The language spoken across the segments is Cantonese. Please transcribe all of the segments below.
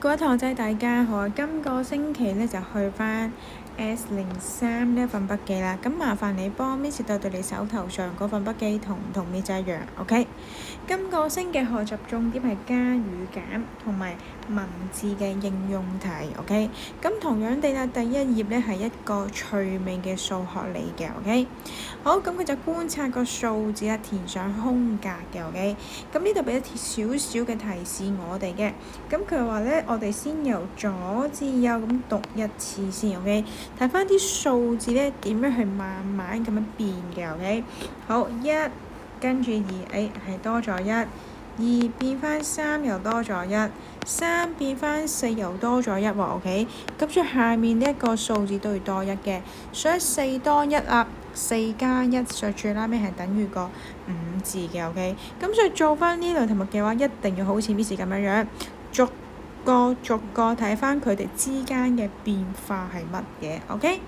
各位同學仔大家好，今個星期咧就去翻 S03呢一份筆記啦。咁麻煩你幫 Miss 對你手頭上嗰份筆記同唔同 Miss 一樣 ，OK？今個星期學習重點係加與減同埋文字嘅應用題，OK？咁同樣地啦，第一頁咧係一個趣味嘅數學嚟嘅，OK？好，咁佢就觀察個數字啊，填上空格嘅，OK？咁呢度俾一少少嘅提示我哋嘅，咁佢話咧，我哋先由左至右咁讀一次先，OK？睇翻啲數字咧點樣去慢慢咁樣變嘅，OK？好，一跟住二，係多咗一，二變翻三又多咗一，三變翻四又多咗一喎，OK？咁所以下面呢一個數字都要多一嘅，所以四多一啊，四加一，所以最拉尾係等於個五字嘅，OK？咁所以做翻呢類題目嘅話，一定要好似 Miss 咁樣逐個睇翻佢哋之間嘅變化係乜嘢，OK？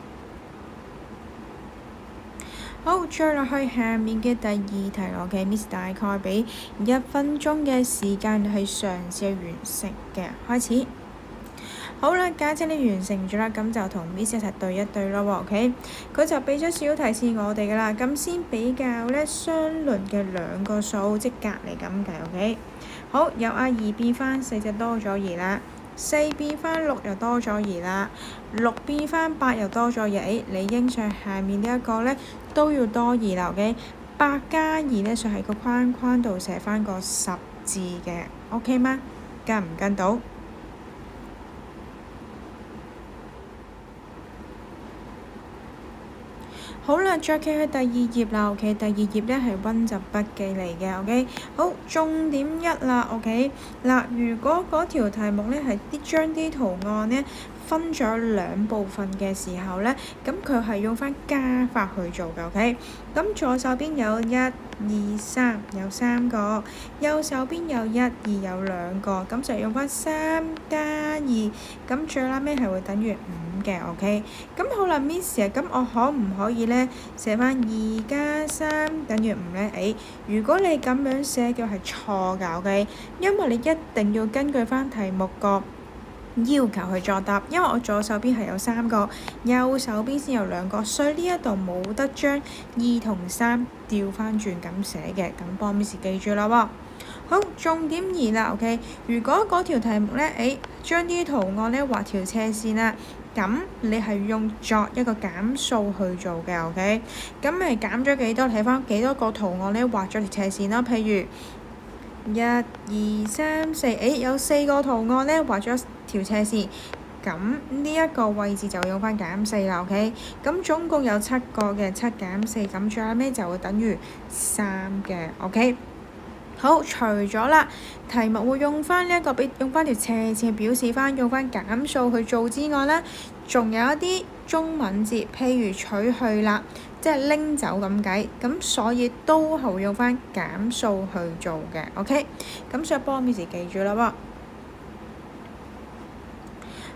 好，再落去下面嘅第二題，OK？ Miss 大概俾1分鐘嘅時間去嘗試去完成嘅，開始。好啦，假設你完成咗啦，咁就同 Miss 一齊對一對咯，OK？ 佢就俾咗少提示我哋噶啦，咁先比較咧相鄰嘅兩個數，即隔離咁計，OK？ 好，由2變翻4就多咗2啦，4變翻6又多咗2啦，6變翻8又多咗2，你應上下面呢一個咧都要多2啦，OK？ 8加2咧就喺個框框度寫翻個10字嘅 ，OK 嗎？跟唔跟到？好啦，再企去第二頁啦，OK？ 第二頁咧係溫習筆記嚟嘅，OK？ 好，重點一啦，OK？ 嗱，如果嗰條題目咧係將啲圖案咧分咗兩部分嘅時候咧，咁佢係用翻加法去做嘅，OK？ 咁左手邊有1、2、3，有3個；右手邊有1、2，有2個，咁就用翻3加2，咁最拉尾係會等於5嘅，OK？ 咁好啦，Miss 啊，咁我可唔可以咧寫翻2加3等於5咧？如果你咁樣寫嘅係錯㗎，OK？ 因為你一定要根據翻題目個要求去作答，因為我左手邊係有3個，右手邊先有2個，所以呢一度冇得將2同3調翻轉咁寫嘅，咁幫 Miss 記住啦喎。好，重點2啦，OK？ 如果嗰條題目咧，將啲圖案咧畫條斜線啦，咁你係用作一個減數去做嘅，OK？ 咁咪減咗幾多？睇翻幾多個圖案咧畫咗條斜線啦，譬如1、2、3、4，有4個圖案咧畫咗條斜線，咁呢一個位置就用翻減4啦，OK？ 咁總共有7個嘅，7減4，咁最後尾就會等於3嘅，OK？ 好，除咗啦，題目會用翻呢一個用翻條斜線表示翻，用翻減數去做之外啦，仲有一啲中文字，譬如取去啦，即係拎走咁計，咁所以都係會用翻減數去做嘅，OK？ 咁所以幫 Miss 記住啦喎。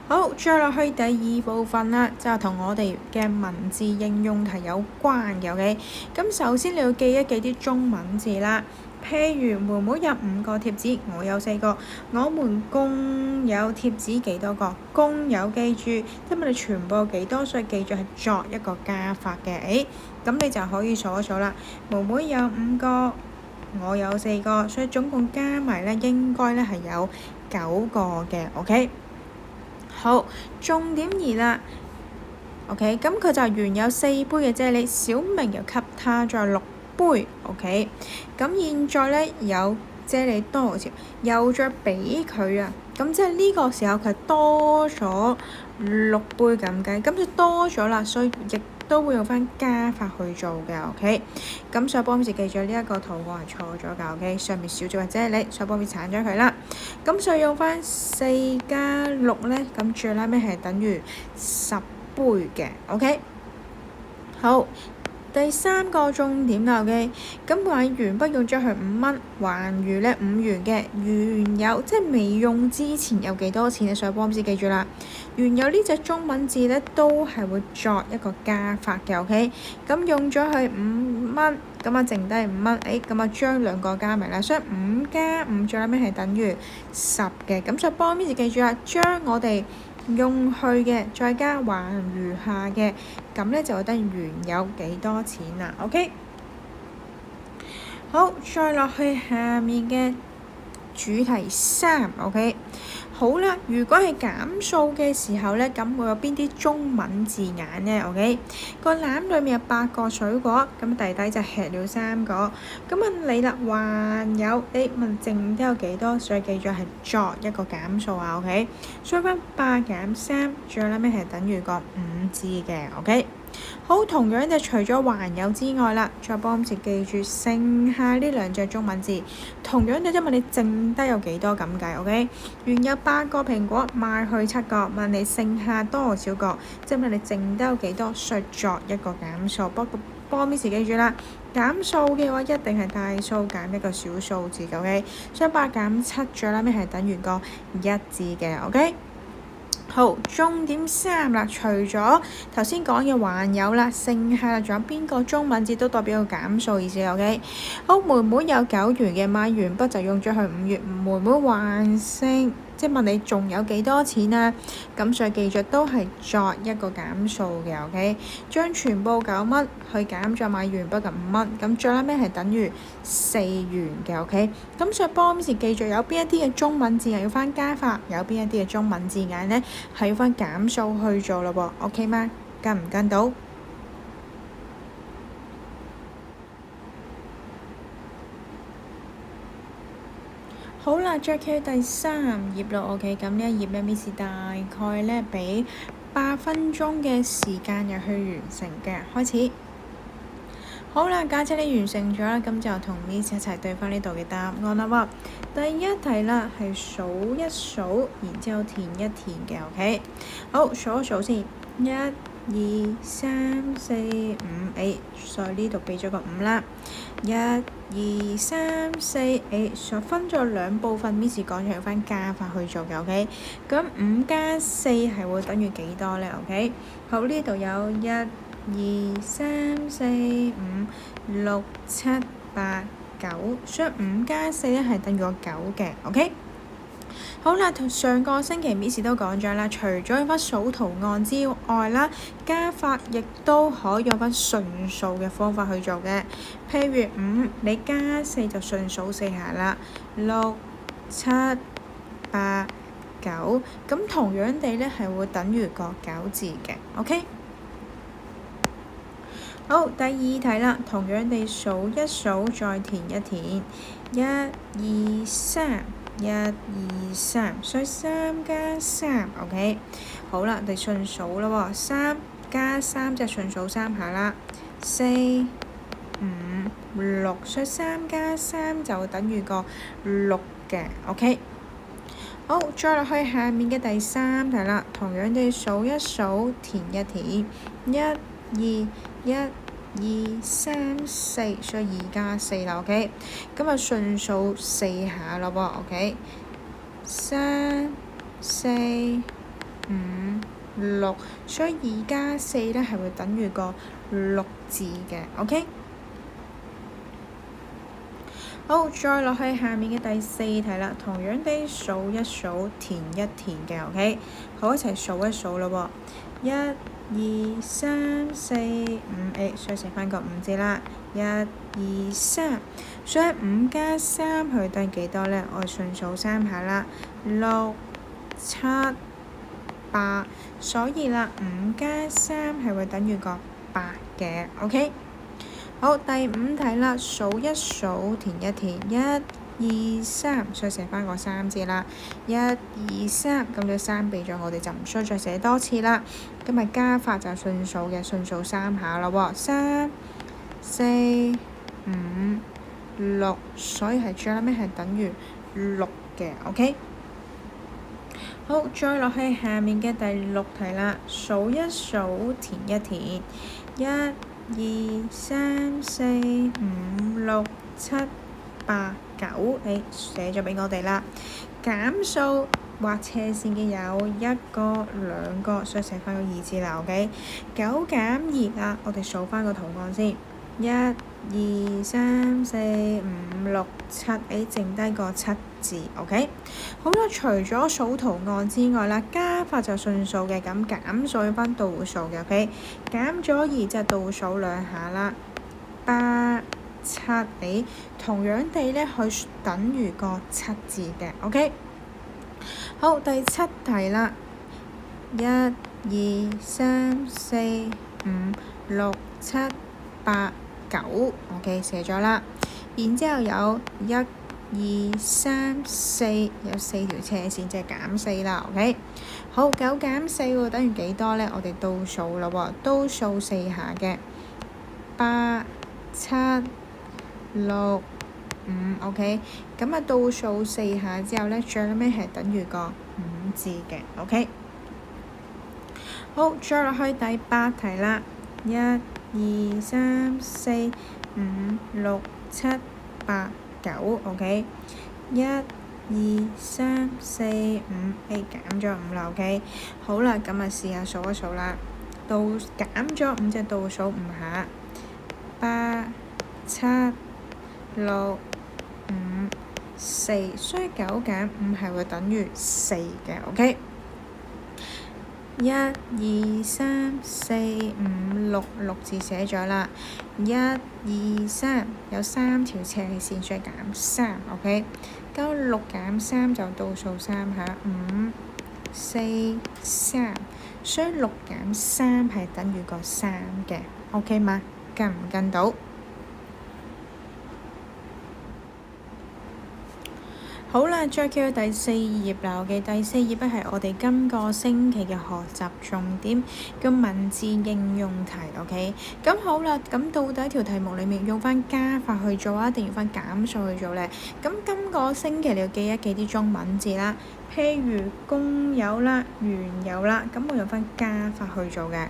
好，再落去第二部分啦，就係同我哋嘅文字應用題有關嘅，OK？ 咁首先你要記一記啲中文字啦，譬如妹妹有5個貼紙，我有4個，我們共有貼紙幾多個？共有記住，因為你全部有幾多，所以記住係作一個加法嘅，咁你就可以數一數啦。妹妹有5個，我有4個，所以總共加埋咧應該咧係有9個嘅，OK？好，重點2啦，OK？ 咁佢就原有4杯嘅啫喱，小明又給他再6杯，OK？ 咁現在咧有啫喱多條，又再俾佢啊，咁即係呢個時候佢多咗6杯咁計，咁就多咗啦，所以亦都會用翻加法去做嘅，OK？ 咁所以幫 Miss 記住呢一個圖案係錯咗㗎，OK？ 上面少咗個啫喱，所以幫 Miss 鏟咗佢啦。咁所以用翻4加6咧，咁最拉尾係等於10杯嘅，OK？ 好，第三個重點啦，OK，咁買完筆用咗佢5蚊，還餘咧5元嘅原有，即係未用之前有幾多錢？你上幫師記住啦。原有呢隻中文字咧都係會作一個加法嘅 ，OK，咁用咗佢5蚊，咁啊剩低5蚊，咁啊將兩個加埋啦，所以5加5最後尾係等於10嘅，咁所以幫師記住啦，將我哋用去嘅再加還餘下嘅，咁咧就會等於原有幾多錢啦 ，OK。好，再落去下面嘅主題3 ，OK。好啦，如果係減數嘅時候咧，咁會有邊啲中文字眼咧 ？OK，個籃裏面有8個水果，咁弟弟就吃了3個。咁問你啦，還有你問剩低有幾多？所以記住係作一個減數啊 ，OK。所以翻8減3，最後尾係等於個5字嘅 ，OK。好，同樣就除咗還有之外啦，再幫住記住剩下呢兩隻中文字。同樣就即係問你剩低有幾多咁計 ，OK？原有8個蘋果賣去7個，問你剩下多少個？即係問你剩低有幾多，需作一個減數。不過幫 Miss 記住啦，減數嘅話一定係大數減一個小數字 ，OK？所以8減7最後尾係等於個1字嘅 ，OK？好，重點3啦，除咗頭先講嘅還有啦，剩下啦，仲有邊個中文字都代表個減數意思 ，OK？好，妹妹有9元嘅，買完筆就用咗佢5元，妹妹還剩，即係問你仲有幾多錢啊？咁所以記住都係作一個減數嘅 ，OK？將全部9蚊去減咗買完筆嘅5蚊，咁最後尾係等於4元嘅 ，OK？咁所以幫 Miss 記住有邊一啲嘅中文字眼要翻加法，有邊一啲嘅中文字眼呢係要翻減數去做咯噃 ，OK 嗎？跟唔跟到？好啦，再企第3頁咯，OK，咁呢一頁咧 Miss 大概咧俾8分鐘嘅時間入去完成嘅，開始。好啦，假設你完成咗啦，咁就同 Miss 一齊對翻呢度嘅答案啦喎。第一題啦，係數一數，然之後填一填嘅 ，OK。好，數一數先，1、2、3、4、5，所以呢度俾咗個5啦。1、2、3、4，所分咗2部分 ，Miss 講咗用翻加法去做嘅 ，OK。咁5加4係會等於幾多咧 ？OK。好，呢度有1、2、3、4、5、6、7、8、9，所以5加4咧係等於個9嘅 ，OK。好啦，上個星期 Miss 都講咗啦，除咗用翻數圖案之外啦，加法亦都可以用翻順數嘅方法去做嘅。譬如5，你加4就順數4下啦。6、7、8、9，咁同樣地咧係會等於個9字嘅 ，OK。好，第二題啦，同樣地數一數，再填一填，1、2、3。1、2、3，所以3加3 ，OK。好啦，我哋順數啦喎，3加3就順數3下啦。4、5、6，所以3加3就等於個6嘅 ，OK。好，再落去下面嘅第3題啦，同樣地數一數，填一填，1、2、1、2、3、4，所以2加4啦 ，OK。咁啊順數4下咯喎 ，OK。3、4、5、6，所以2加4咧係會等於個6字嘅 ，OK。好，再落去下面嘅第4題啦，同樣地數一數，填一填嘅 ，OK。好，一齊數一數咯喎，1、2、3、4、5，所以寫翻個5字啦。1、2、3，所以5加3去等於幾多咧？我順數3下啦。6、7、8，所以啦5加3係會等於個8嘅 ，OK。好，第5題啦，數一數，填一填，1、2、3，所以寫翻個3字啦。1、2、3，咁就3俾咗我哋就唔需要再寫多次啦。今日加法就係順數嘅，順數3下咯喎，3、4、5、6，所以係最後尾係等於6嘅 ，OK。好，再落去下面嘅第6題啦，數一數，填一填，1、2、3、4、5、6、7、8、9，寫咗俾我哋啦。減數畫斜線嘅有1個、2個，所以寫翻個2字啦。OK， 9減2啦，我哋數翻個圖案先。1、2、3、4、5、6、7，剩低個7字。OK， 好啦，除咗數圖案之外啦，加法就順數嘅，咁減數要分倒數嘅。OK， 減咗2就倒數2下啦。8、7，同樣地咧，佢等於個7字嘅。OK， 好，第7題啦。1、2、3、4、5、6、7、8、9。OK， 寫咗啦。然之後有1、2、3、4，有4條斜線，即係減4啦。OK， 好，9減4等於幾多咧？我哋倒數啦喎，倒數4下嘅。8、7、6、5。OK， 咁啊倒數4下之後咧，最尾係等於個5字嘅。OK， 好，再落去第8題啦。1、2、3、4、5、6、7、8、9。OK， 1、2、3、4、5，減咗5啦。OK， 好啦，咁啊試下數一數啦。減咗5隻倒數5下。8、7、6、5、4，所以9減5係會等於4嘅。OK， 1、2、3、4、5、6， 6字寫咗啦。1、2、3，有3條斜線，所以減3。OK， 咁6減3就倒數3下。5、4、3，所以6減3係等於個3嘅。OK 嗎？跟唔跟到？好啦，再叫第4頁啦。OK， 第4頁咧係我哋今個星期嘅學習重點，叫文字應用題。OK， 咁好啦，咁到底條題目裡面用翻加法去做啊，定用翻減數去做咧？咁今個星期你要記一記啲中文字啦，譬如公有啦、原有啦，咁我用翻加法去做嘅。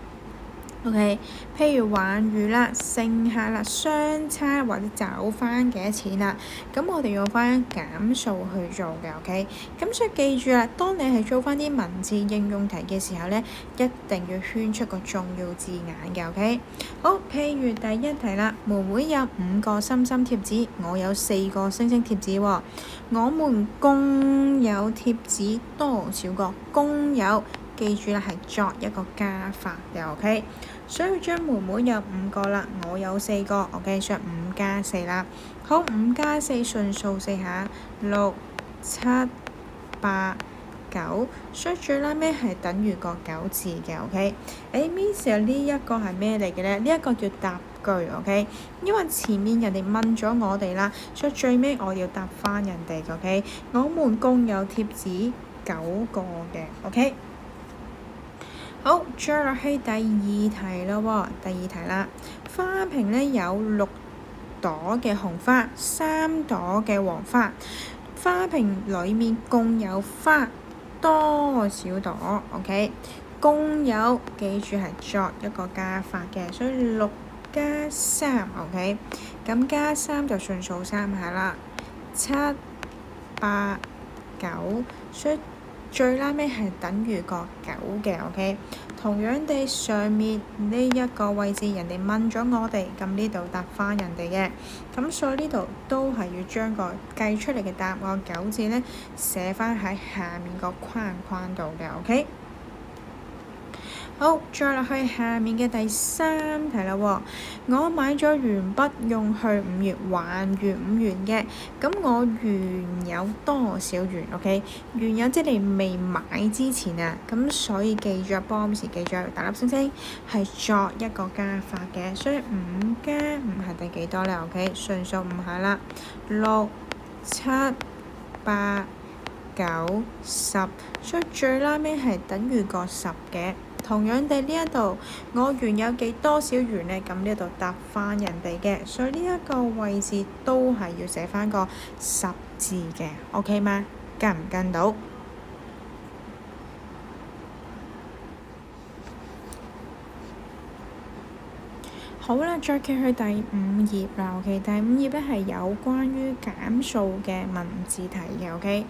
OK， 譬如還餘啦、剩下啦、相差或者找翻幾多錢啦，咁我哋用翻減數去做嘅。OK， 咁所以記住啦，當你係做翻啲文字應用題嘅時候咧，一定要圈出個重要字眼嘅。OK， 好，譬如第1題啦，妹妹有5個心心貼紙，我有4個星星貼紙喎，我們共有貼紙多少個？共有，記住啦，係作一個加法嘅。OK，所以將妹妹有5個啦，我有4個。OK， 所以5加4啦。好，5加4順數4下。6、7、8、9，所以最拉尾係等於個9字嘅。OK， Miss 呢一個係咩嚟嘅咧？呢一個叫答句。OK， 因為前面人哋問咗我哋啦，所以最尾我要答翻人哋。OK， 我們共有貼紙9個嘅。OK，好，再落去第2題咯喎。第2題啦，花瓶咧有6朵嘅紅花，3朵嘅黃花，花瓶裡面共有花多少朵？ OK， 共有，記住係作一個加法嘅，所以6加3。OK， 咁加3就順數3下啦。7、8、9，所以最拉尾係等於個9嘅。OK， 同樣地，上面呢一個位置人哋問咗我哋，咁呢度答翻人哋嘅，咁所以呢度都係要將個計出嚟嘅答案9字咧寫翻喺下面個框框度嘅。OK，好，再落去下面嘅第3題啦喎。我買咗鉛筆用去5元，還餘5元嘅，咁我原有多少元？ OK， 原有即係你未買之前啊，咁所以記住幫時記住大粒星星係作一個加法嘅，所以5加5係第幾多咧？ OK， 順數5下啦。6、7、8、9、10，所以最拉尾係等於個10嘅。同樣地，呢一度我原有幾多少元呢？咁呢度答翻人哋嘅，所以呢一個位置都係要寫翻個10字嘅。OK 嗎？跟唔跟到？好啦，再揭去第五頁啦。OK，第五頁咧係有關於減數嘅文字題嘅。OK，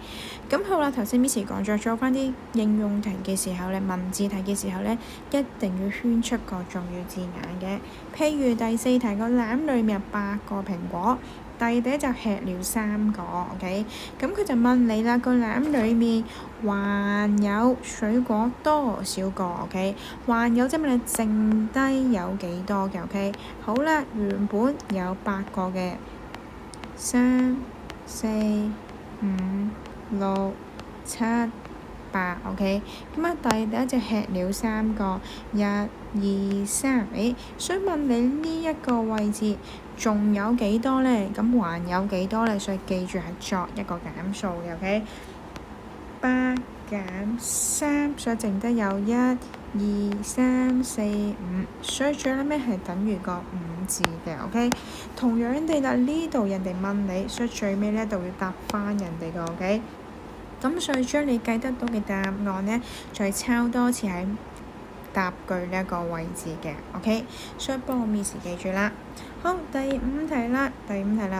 咁好啦，頭先 Miss 講咗做翻啲應用題嘅時候咧，文字題嘅時候咧，一定要圈出個重要字眼嘅。譬如第四題個籃裡面有8個蘋果，第一就吃了3個。OK，咁佢就問你啦，個籃裡面還有水果多少個 ？OK， 還有即係問你剩低有幾多嘅 ？OK， 好啦，原本有8個嘅，3、4、5、6、7、8 OK， 咁啊第一隻吃了3個，1、2、3，所以問你呢一個位置仲有幾多呢？咁還有幾多呢？所以記住係作一個減數嘅 OK。8減3，所以剩低有1、2、3、4、5，所以最後尾係等於個5字嘅 OK。同樣地啦，呢度人哋問你，所以最尾呢度要答翻人哋個 OK。咁所以將你計得到嘅答案呢，再抄多次喺答句呢一個位置嘅 OK。所以幫我 Miss 記住啦。好，第五題啦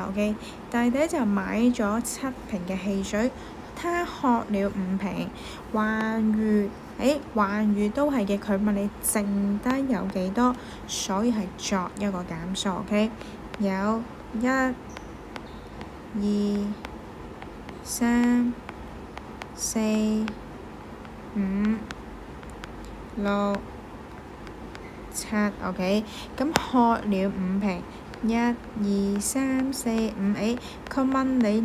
，OK。弟弟就買咗7瓶嘅汽水，他喝了5瓶，還餘都係嘅。佢問你剩低有幾多，所以係作一個減數 OK。有1、2、3、4、5、6、7 OK。咁喝了5瓶，1、2、3、4、5，佢問你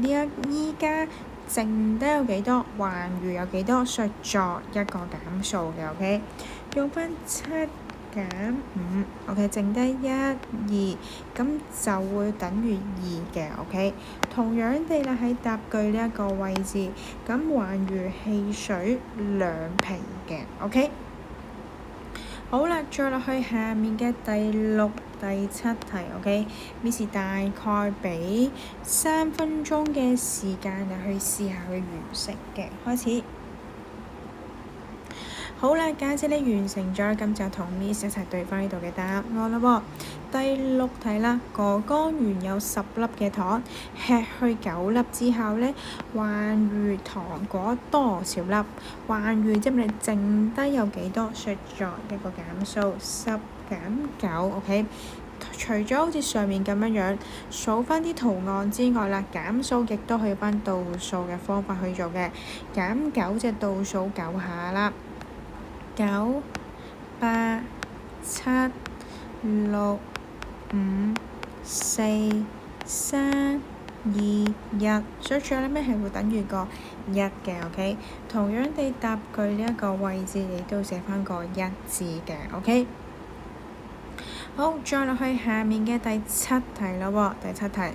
依家剩低有幾多，還餘有幾多，所以作一個減數嘅 OK。用翻7減5 OK， 剩低1、2，咁就會等於2嘅 OK。同樣地啦，喺答句呢一個位置，咁還餘汽水2瓶嘅 OK。好啦，再落去下面嘅第6、第7題 OK。Miss 大概俾3分鐘嘅時間你去試下去完成嘅，開始。好啦，假設你完成咗，咁就同 Miss 一齊對翻呢度嘅答案啦喎。第6題啦，哥哥原有10粒嘅糖，吃去9粒之後呢，還餘糖果多少粒？還餘即係你剩低有幾多？所以作一個減數，10減9 OK。除咗好似上面咁樣數翻啲圖案之外啦，減數亦都可以翻倒數嘅方法去做嘅。減9隻倒數9下啦。9、8、7、6、5、4、3、2、1，所以最後尾係會等於個1嘅 OK。同樣地答句呢一個位置，你都寫翻個1字嘅 OK。好，再落去下面嘅第7題啦喎，第7題。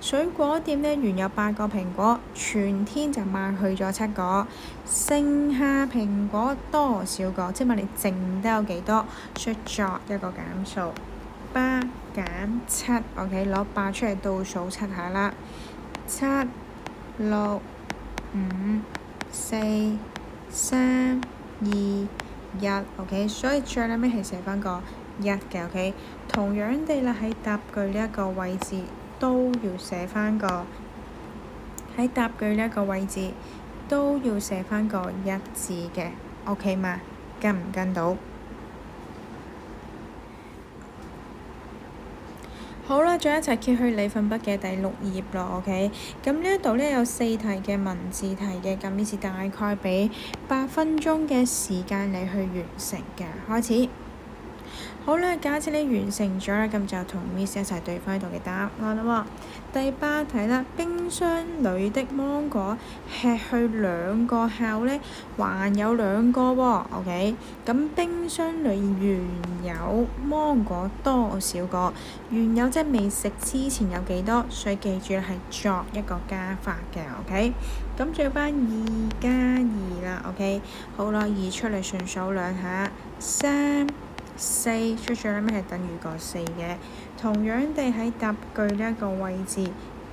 水果店呢原有8個蘋果，全天就賣去咗7個，剩下蘋果多少個？即係問你剩低有幾多？所以作一個減數，8減7 OK， 攞8出嚟倒數7下啦，7、6、5、4、3、2、1 OK， 所以最後尾係寫翻個1嘅 OK。同樣地啦，喺答句呢一個位置都要寫翻個，喺答句呢一個位置都要寫翻個1字嘅 OK 嘛？跟唔跟到？好啦，再一齊揭去你份筆嘅第6頁咯 OK。咁呢一度呢，有4題嘅文字題嘅，咁於是大概俾8分鐘嘅時間你去完成嘅，開始。好啦，假設你完成咗啦，咁就同 Miss 一齊對翻呢度嘅答案啦喎。第8題啦，冰箱裏的芒果吃去2個後呢，還有2個喎。OK， 咁冰箱裏原有芒果多少個？原有即係未食之前有幾多？所以記住係作一個加法嘅。OK， 咁做翻2加2啦。OK， 好啦，2出嚟順數兩下，3、4出咗咧，咩係等於個4嘅？同樣地喺答句呢一個位置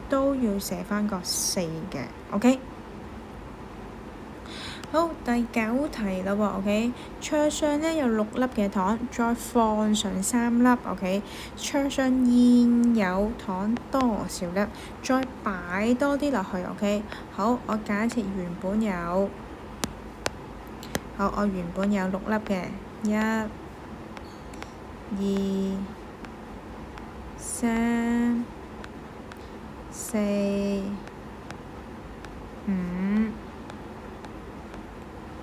都要寫翻個4嘅 OK。好，第9題啦喎，OK。桌上呢有6粒嘅糖，再放上3粒，OK。桌上現有糖多少粒？再擺多啲落去，OK。好，我假設原本有6粒嘅，1、2、3、4、5、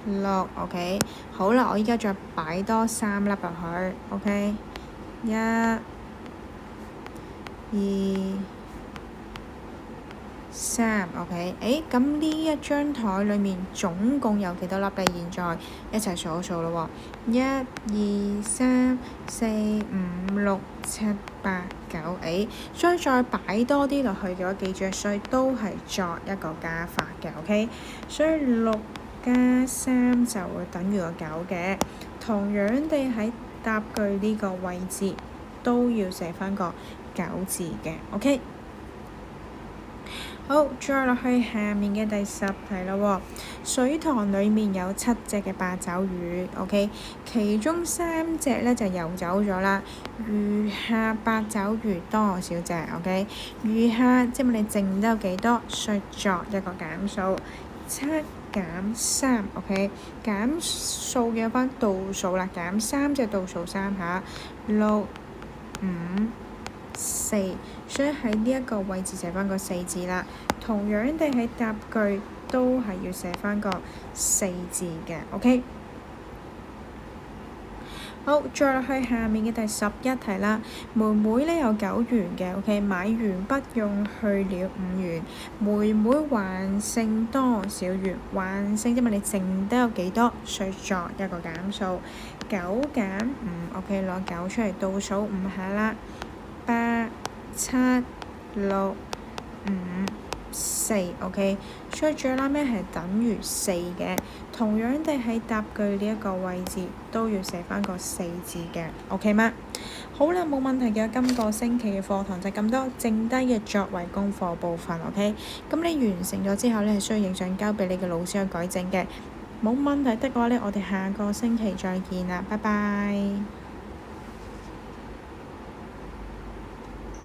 6 ，OK。好啦，我依家再擺多3粒入去，OK。1、2、3 ，OK。咁呢一張台裏面總共有幾多粒咧？現在一齊數一數咯喎，1、2、3、4、5、6、7、8、9，所以再擺多啲落去嘅話，記住，所以都係作一個加法嘅，OK。所以6加3就會等於個9嘅。同樣地喺答句呢個位置都要寫返個9字嘅，OK。好，再落去下面嘅第10題啦喎。水塘裡面有7隻嘅八爪魚，OK。其中3隻呢就游走咗啦，餘下八爪魚多少隻？OK。餘下即係你剩得有幾多？需作一個減數，7減3，OK。減數嘅翻倒數啦，減3即係倒數3下，6、5、4，所以喺呢一個位置寫翻個4字啦。同樣地喺答句都係要寫翻個4字嘅，OK。好，再落去下面嘅第11題啦。妹妹呢有9元嘅，OK。買完筆用去了5元，妹妹還剩多少元？還剩即係你剩得有幾多？需作一個減數，9減5，OK。攞9出嚟倒數5下啦，8、7、6、5、4，OK。所以最拉尾係等於4嘅。同樣地喺答句呢一個位置都要寫翻個4字嘅，OK 嗎？好啦，冇問題嘅。今個星期嘅課堂就咁多，剩低嘅作為功課部分，OK。咁你完成咗之後呢，係需要影相交俾你嘅老師去改正嘅。冇問題的話呢，我哋下個星期再見啦，拜拜。